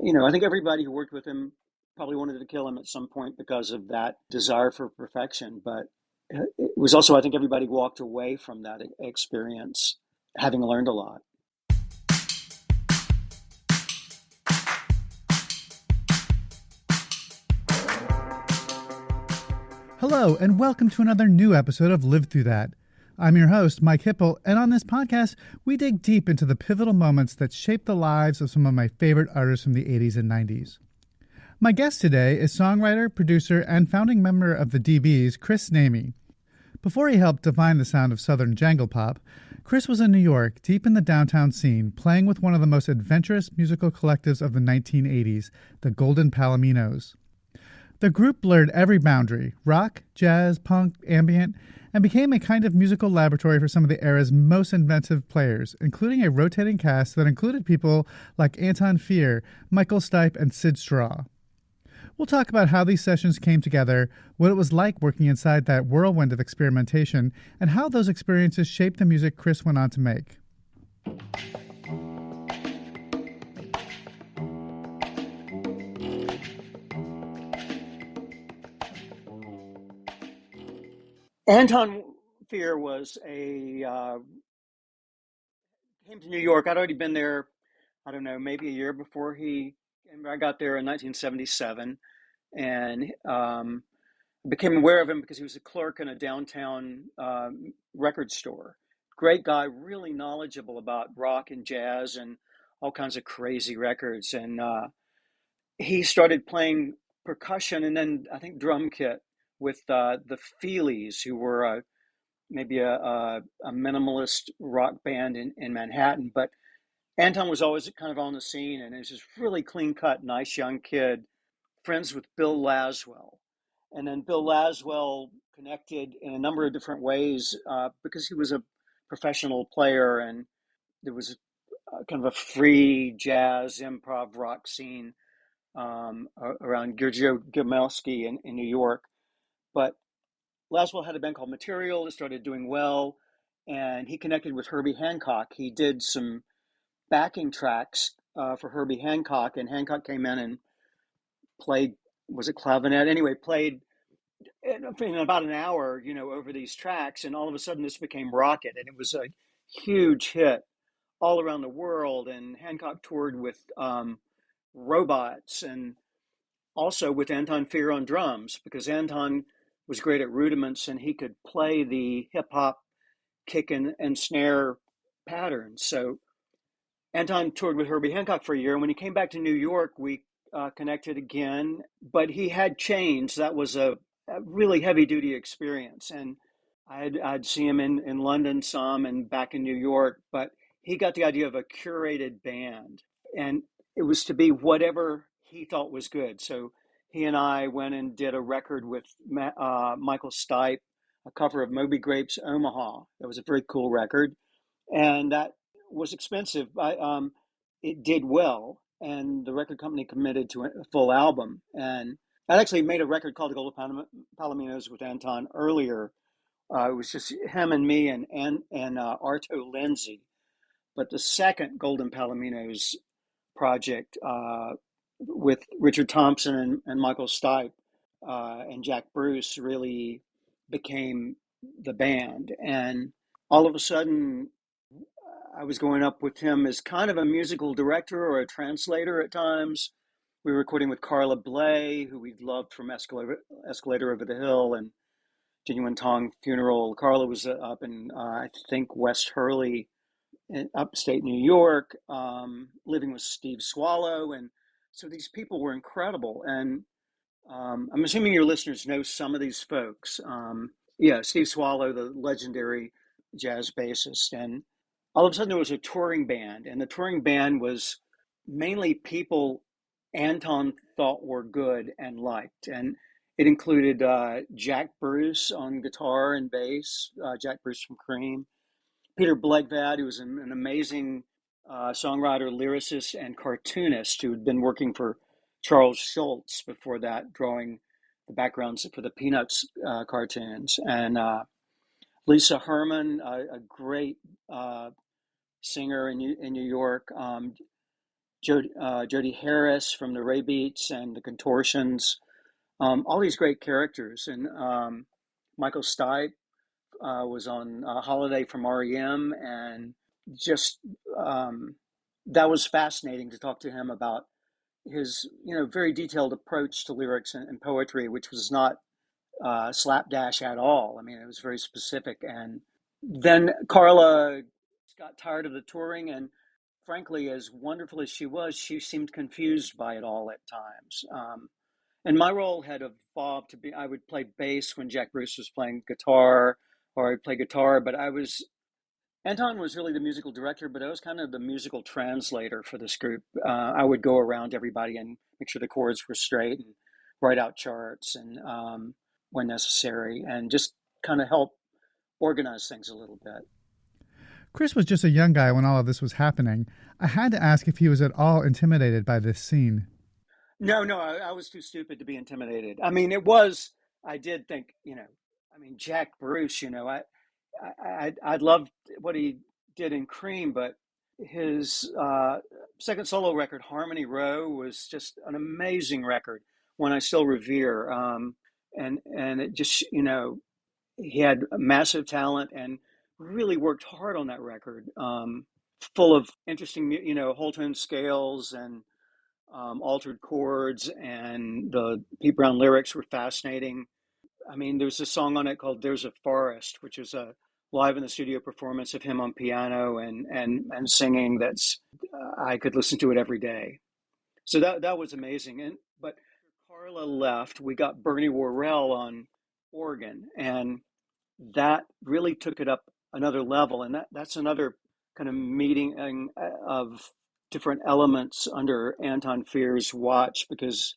I think everybody who worked with him probably wanted to kill him at some point because of that desire for perfection. But it was also, I think everybody walked away from that experience having learned a lot. Hello, and welcome to another new episode of Live Through That. I'm your host, Mike Hipple, and on this podcast, we dig deep into the pivotal moments that shaped the lives of some of my favorite artists from the 80s and 90s. My guest today is songwriter, producer, and founding member of the dB's, Chris Stamey. Before he helped define the sound of Southern jangle-pop, Chris was in New York, deep in the downtown scene, playing with one of the most adventurous musical collectives of the 1980s, the Golden Palominos. The group blurred every boundary, rock, jazz, punk, ambient, and became a kind of musical laboratory for some of the era's most inventive players, including a rotating cast that included people like Anton Fier, Michael Stipe, and Sid Straw. We'll talk about how these sessions came together, what it was like working inside that whirlwind of experimentation, and how those experiences shaped the music Chris went on to make. Anton Fier came to New York. I'd already been there, I don't know, maybe a year before I got there in 1977, and became aware of him because he was a clerk in a downtown record store. Great guy, really knowledgeable about rock and jazz and all kinds of crazy records. And he started playing percussion and then I think drum kit with the Feelies, who were maybe a minimalist rock band in Manhattan. But Anton was always kind of on the scene, and he was this really clean cut, nice young kid, friends with Bill Laswell. And then Bill Laswell connected in a number of different ways because he was a professional player, and there was kind of a free jazz improv rock scene around Giorgio Gamelski in New York. But Laswell had a band called Material that started doing well, and he connected with Herbie Hancock. He did some backing tracks for Herbie Hancock, and Hancock came in and played, was it clavinet? Anyway, played in about an hour, over these tracks, and all of a sudden this became Rocket, and it was a huge hit all around the world. And Hancock toured with Robots, and also with Anton Fier on drums, because Anton was great at rudiments and he could play the hip hop kick and snare patterns. So Anton toured with Herbie Hancock for a year, and when he came back to New York, we connected again. But he had changed. That was a really heavy duty experience, and I'd see him in London some and back in New York. But he got the idea of a curated band, and it was to be whatever he thought was good. So he and I went and did a record with Michael Stipe, a cover of Moby Grape's Omaha. That was a very cool record, and that was expensive. It did well, and the record company committed to a full album. And I actually made a record called the Golden Palominos with Anton earlier. It was just him and me and Arto Lindsay. But the second Golden Palominos project with Richard Thompson and Michael Stipe and Jack Bruce really became the band. And all of a sudden, I was going up with him as kind of a musical director or a translator at times. We were recording with Carla Bley, who we loved from Escalator Over the Hill and Genuine Tong Funeral. Carla was up in, I think, West Hurley in upstate New York, living with Steve Swallow. And so these people were incredible. And I'm assuming your listeners know some of these folks. Yeah, Steve Swallow, the legendary jazz bassist. And all of a sudden there was a touring band, and the touring band was mainly people Anton thought were good and liked. And it included Jack Bruce on guitar and bass, Jack Bruce from Cream, Peter Blegvad, who was an amazing songwriter, lyricist, and cartoonist who had been working for Charles Schulz before that, drawing the backgrounds for the Peanuts cartoons. And Lisa Herman, a great singer in New York. Jody Harris from the Ray Beats and the Contortions, all these great characters. And Michael Stipe was on Holiday from REM, and just um, that was fascinating to talk to him about his, very detailed approach to lyrics and poetry, which was not slapdash at all. I mean, it was very specific. And then Carla got tired of the touring, and frankly, as wonderful as she was, she seemed confused by it all at times. And my role had evolved to be I would play bass when Jack Bruce was playing guitar, or I'd play guitar, but Anton was really the musical director, but I was kind of the musical translator for this group. I would go around everybody and make sure the chords were straight and write out charts and when necessary, and just kind of help organize things a little bit. Chris was just a young guy when all of this was happening. I had to ask if he was at all intimidated by this scene. No, no, I was too stupid to be intimidated. I mean, it was. I did think, I mean, Jack Bruce. I loved what he did in Cream, but his second solo record, Harmony Row, was just an amazing record, one I still revere. And it just, he had massive talent and really worked hard on that record. Full of interesting, whole tone scales and altered chords, and the Pete Brown lyrics were fascinating. I mean, there's a song on it called "There's a Forest," which is a live in the studio performance of him on piano and singing. That's I could listen to it every day. So that was amazing. And but Carla left. We got Bernie Worrell on organ, and that really took it up another level. And that's another kind of meeting of different elements under Anton Fier's watch, because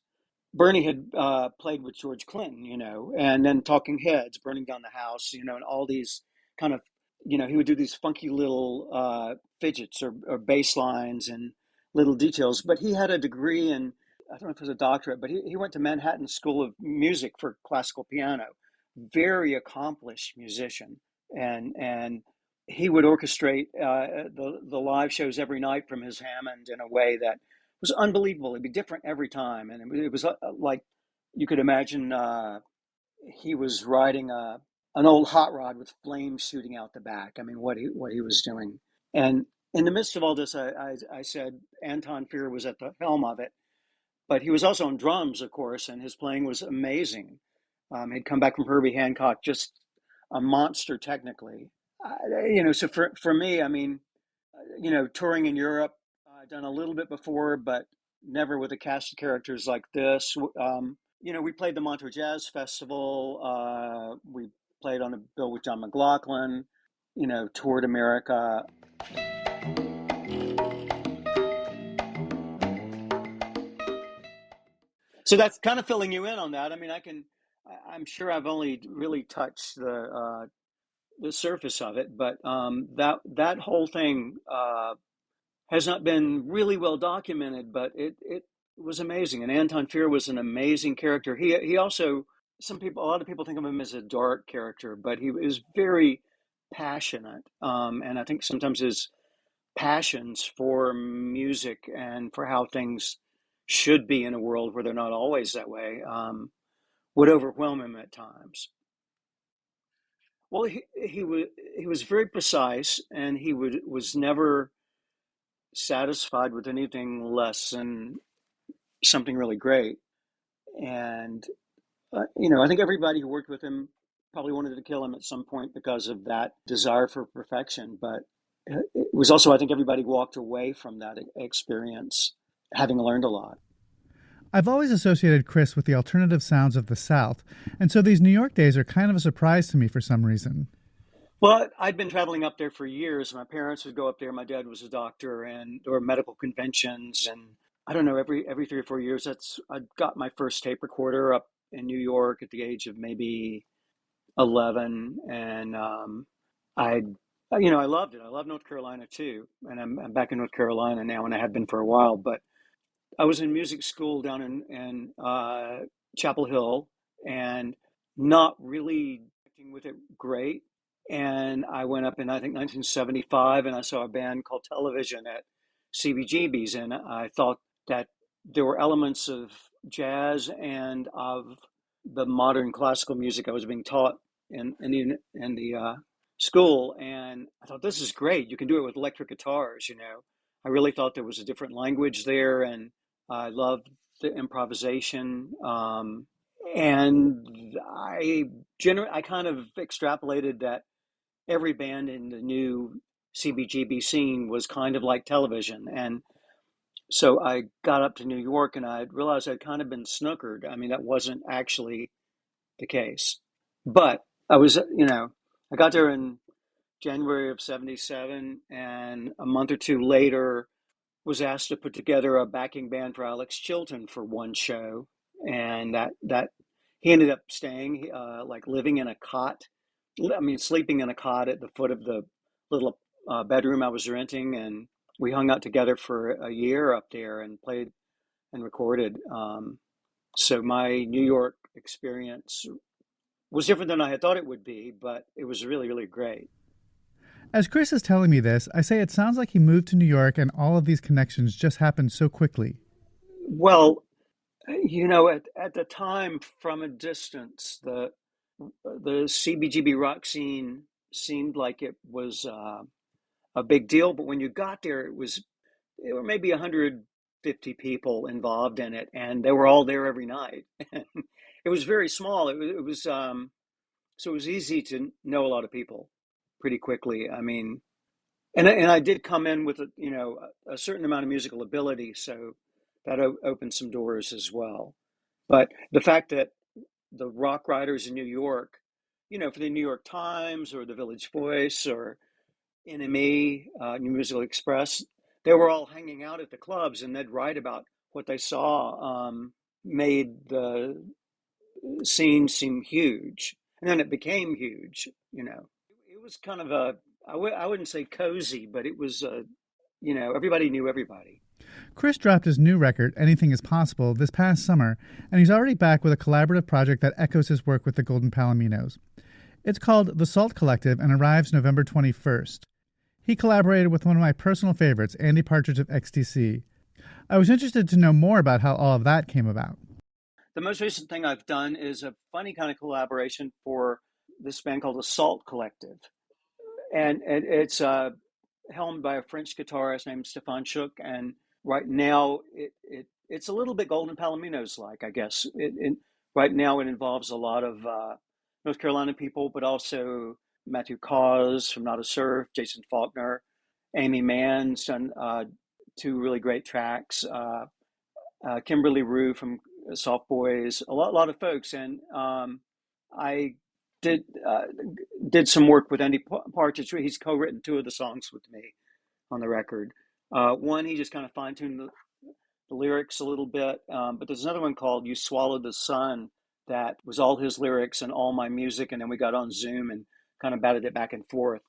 Bernie had played with George Clinton, and then Talking Heads, Burning Down the House, and all these kind of, he would do these funky little fidgets or bass lines and little details. But he had a degree in, I don't know if it was a doctorate, but he went to Manhattan School of Music for classical piano. Very accomplished musician, and he would orchestrate the live shows every night from his Hammond in a way that was unbelievable. It'd be different every time, and it was like you could imagine he was riding an old hot rod with flames shooting out the back. I mean, what he was doing. And in the midst of all this, I said Anton Fier was at the helm of it, but he was also on drums, of course, and his playing was amazing. He'd come back from Herbie Hancock, just a monster technically. So for me, I mean, touring in Europe, I've done a little bit before, but never with a cast of characters like this. We played the Montreux Jazz Festival. We played on a bill with John McLaughlin. Toured America. So that's kind of filling you in on that. I mean, I'm sure I've only really touched the surface of it, but that whole thing has not been really well documented, but it was amazing. And Anton Fier was an amazing character. He also, a lot of people think of him as a dark character, but he was very passionate. And I think sometimes his passions for music and for how things should be in a world where they're not always that way would overwhelm him at times. Well, he was very precise, and was never satisfied with anything less than something really great. And I think everybody who worked with him probably wanted to kill him at some point because of that desire for perfection. But it was also, I think, everybody walked away from that experience having learned a lot. I've always associated Chris with the alternative sounds of the South, and so these New York days are kind of a surprise to me for some reason. Well, I'd been traveling up there for years. My parents would go up there. My dad was a doctor, and there were medical conventions. And I don't know, every 3 or 4 years, I got my first tape recorder up in New York at the age of maybe 11, and I loved it. I love North Carolina too, and I'm back in North Carolina now, and I have been for a while. But I was in music school down in Chapel Hill, and not really connecting with it great. And I went up in, I think, 1975, and I saw a band called Television at CBGB's, and I thought that there were elements of jazz and of the modern classical music I was being taught in the school, and I thought this is great. You can do it with electric guitars. I really thought there was a different language there, and I loved the improvisation. And I kind of extrapolated that every band in the new CBGB scene was kind of like television. And so I got up to New York and I realized I'd kind of been snookered. I mean, that wasn't actually the case. But I got there in January of 77, and a month or two later was asked to put together a backing band for Alex Chilton for one show. And that he ended up staying, like living in a cot. I mean, sleeping in a cot at the foot of the little bedroom I was renting, and we hung out together for a year up there and played and recorded. So my New York experience was different than I had thought it would be, but it was really, really great. As Chris is telling me this, I say it sounds like he moved to New York and all of these connections just happened so quickly. Well, at the time, from a distance, the CBGB rock scene seemed like it was a big deal, but when you got there, there were maybe 150 people involved in it, and they were all there every night. It was very small. It was so it was easy to know a lot of people pretty quickly. I mean, and I did come in with a certain amount of musical ability, so that opened some doors as well. But the fact that the rock writers in New York, for the New York Times or the Village Voice or NME, New Musical Express, they were all hanging out at the clubs and they'd write about what they saw, made the scene seem huge. And then it became huge. It was kind of I wouldn't say cozy, but it was, everybody knew everybody. Chris dropped his new record, Anything is Possible, this past summer, and he's already back with a collaborative project that echoes his work with the Golden Palominos. It's called The Salt Collective and arrives November 21st. He collaborated with one of my personal favorites, Andy Partridge of XTC. I was interested to know more about how all of that came about. The most recent thing I've done is a funny kind of collaboration for this band called the Salt Collective. And it's helmed by a French guitarist named Stefan Chook. And right now, it's a little bit Golden Palominos like, I guess. Right now, it involves a lot of North Carolina people, but also Matthew Cause from Not a Surf, Jason Faulkner, Amy Mann's done two really great tracks, Kimberly Rue from Soft Boys, a lot of folks. And I did some work with Andy Partridge. He's co-written two of the songs with me on the record. One, he just kind of fine-tuned the lyrics a little bit, but there's another one called You Swallowed the Sun that was all his lyrics and all my music, and then we got on Zoom and kind of batted it back and forth.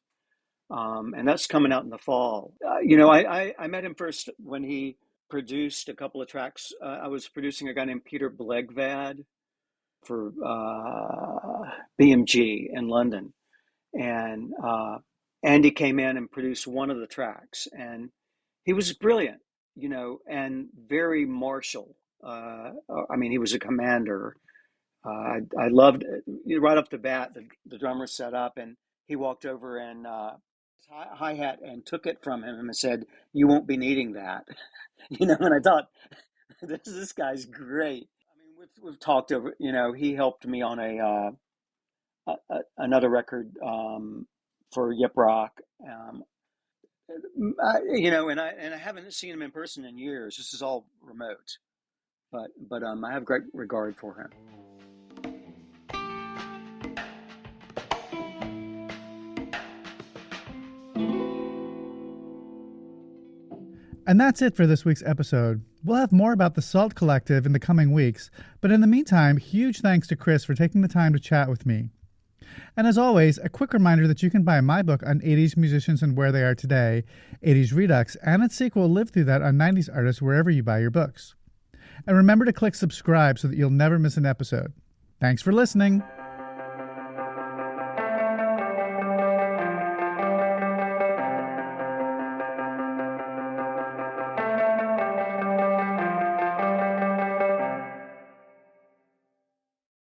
And that's coming out in the fall. I met him first when he produced a couple of tracks. I was producing a guy named Peter Blegvad for BMG in London. And Andy came in and produced one of the tracks. And he was brilliant, and very martial. I mean, he was a commander. I loved it. Right off the bat, the drummer set up and he walked over and hi-hat and took it from him and said, "You won't be needing that." And I thought, this guy's great. I mean, we've talked over, he helped me on another record for Yip Rock. And I haven't seen him in person in years. This is all remote, but I have great regard for him. And that's it for this week's episode. We'll have more about the Salt Collective in the coming weeks, but in the meantime, huge thanks to Chris for taking the time to chat with me. And as always, a quick reminder that you can buy my book on 80s musicians and where they are today, 80s Redux, and its sequel, Live Through That, on 90s artists wherever you buy your books. And remember to click subscribe so that you'll never miss an episode. Thanks for listening.